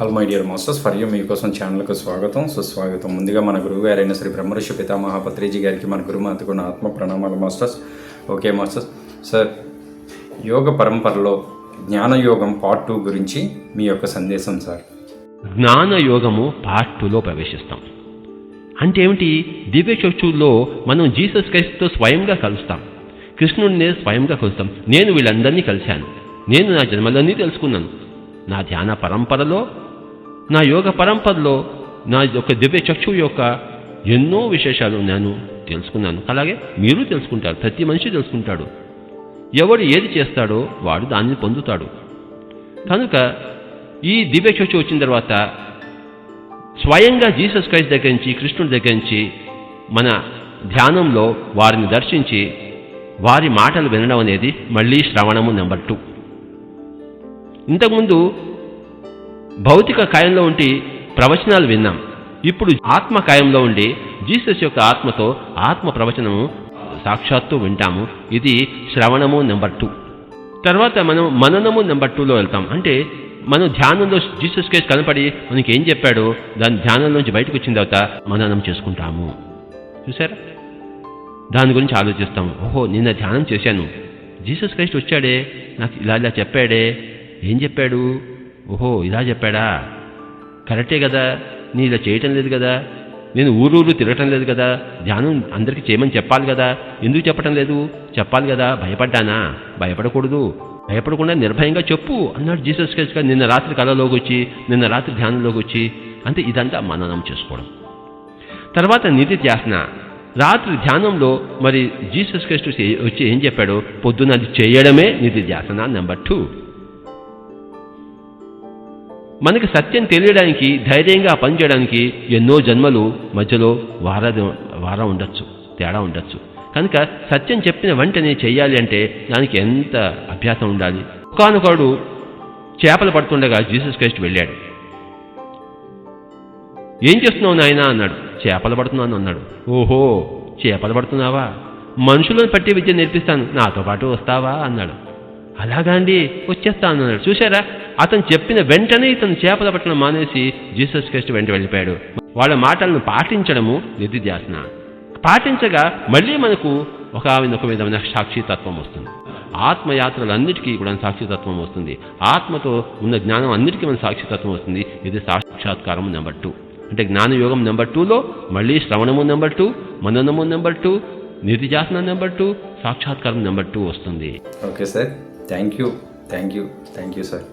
All my dear masters for you మీకోసం ఛానల్కు స్వాగతం సుస్వాగతం. ముందుగా మన గురువు గారైన శ్రీ బ్రహ్మర్షి పితామహ పత్రిజీ గారికి మన గురుమాతకున్న ఆత్మ ప్రణామాలు మాస్టర్స్. Okay masters. సార్, యోగ పరంపరలో జ్ఞానయోగం పార్ట్ 2 గురించి మీ యొక్క సందేశం సార్. జ్ఞానయోగము పార్ట్ 2లో ప్రవేశిస్తాం. అంటే ఏమిటి? దివ్య చక్షుల్లో మనం జీసస్ క్రైస్ట్తో స్వయంగా కలుస్తాం, కృష్ణుడినే స్వయంగా కలుస్తాం. నేను వీళ్ళందరినీ కలిశాను, నేను నా జన్మలన్నీ తెలుసుకున్నాను. నా ధ్యాన పరంపరలో, నా యోగ పరంపరలో నా యొక్క దివ్య చక్షు యొక్క ఎన్నో విశేషాలు నేను తెలుసుకున్నాను. అలాగే మీరు తెలుసుకుంటారు, ప్రతి మనిషి తెలుసుకుంటాడు. ఎవడు ఏది చేస్తాడో వాడు దాన్ని పొందుతాడు. కనుక ఈ దివ్య చక్షు వచ్చిన తర్వాత స్వయంగా జీసస్ క్రైస్ట్ దగ్గర నుంచి, కృష్ణుడి దగ్గర నుంచి మన ధ్యానంలో వారిని దర్శించి వారి మాటలు వినడం అనేది మళ్ళీ శ్రవణము నెంబర్ 2. ఇంతకుముందు భౌతిక కాయంలో ఉండి ప్రవచనాలు విన్నాం. ఇప్పుడు ఆత్మకాయంలో ఉండి జీసస్ యొక్క ఆత్మతో ఆత్మ ప్రవచనము సాక్షాత్తు వింటాము. ఇది శ్రవణము నెంబర్ 2. తర్వాత మనం మననము నెంబర్ 2లో వెళ్తాం. అంటే మనం ధ్యానంలో జీసస్ క్రైస్ట్ కనపడి మనకి ఏం చెప్పాడో దాని ధ్యానంలోంచి బయటకు వచ్చిన తర్వాత మననం చేసుకుంటాము. చూసారా? దాని గురించి ఆలోచిస్తాము. ఓహో, నిన్న ధ్యానం చేశాను, జీసస్ క్రైస్ట్ వచ్చాడే, నాకు ఇలా చెప్పాడే. ఏం చెప్పాడు? ఓహో, ఇలా చెప్పాడా? కరెక్టే కదా, నీ ఇలా చేయటం లేదు కదా, నేను ఊరూరు తిరగటం లేదు కదా, ధ్యానం అందరికీ చేయమని చెప్పాలి కదా, ఎందుకు చెప్పటం లేదు? చెప్పాలి కదా. భయపడ్డానా? భయపడకూడదు, భయపడకుండా నిర్భయంగా చెప్పు అన్నాడు జీసస్ క్రైస్ట్ గారు నిన్న రాత్రి కళలోకి వచ్చి, నిన్న రాత్రి ధ్యానంలోకి వచ్చి. అంటే ఇదంతా మననం చేసుకోవడం. తర్వాత నిధిధ్యాసన. రాత్రి ధ్యానంలో మరి జీసస్ క్రైస్ట్ వచ్చి ఏం చెప్పాడో పొద్దున్న అది చేయడమే నిధిధ్యాసన నెంబర్ 2. మనకి సత్యం తెలియడానికి, ధైర్యంగా పనిచేయడానికి ఎన్నో జన్మలు మధ్యలో వారం ఉండొచ్చు, తేడా ఉండొచ్చు. కనుక సత్యం చెప్పిన వెంటనే చెయ్యాలి అంటే దానికి ఎంత అభ్యాసం ఉండాలి. ఒకానొకడు చేపలు పడుతుండగా జీసస్ క్రైస్ట్ వెళ్ళాడు. ఏం చేస్తున్నావు నాయనా అన్నాడు. చేపలు పడుతున్నాను అన్నాడు. ఓహో, చేపలు పడుతున్నావా? మనుషులను పట్టి విద్య నేర్పిస్తాను, నాతో పాటు వస్తావా అన్నాడు. అలాగా అండి, వచ్చేస్తాను అన్నాడు. చూశారా? అతను చెప్పిన వెంటనే ఇతను చేపల పట్టడం మానేసి జీసస్ క్రైస్ట్ వెంట వెళ్ళిపోయాడు. వాళ్ళ మాటలను పాటించడము నిధిధ్యాసన. పాటించగా మళ్ళీ మనకు ఒక విధమైన సాక్షితత్వం వస్తుంది. ఆత్మయాత్రలన్నిటికీ కూడా సాక్షితత్వం వస్తుంది. ఆత్మతో ఉన్న జ్ఞానం అన్నిటికీ మన సాక్షితత్వం వస్తుంది. ఇది సాక్షాత్కారము నెంబర్ 2. అంటే జ్ఞానయోగం నెంబర్ 2లో మళ్ళీ శ్రవణము నెంబర్ 2, మననము నెంబర్ 2, నిధిధ్యాసన నెంబర్ 2, సాక్షాత్కారం నెంబర్ 2 వస్తుంది. Okay sir, thank you sir.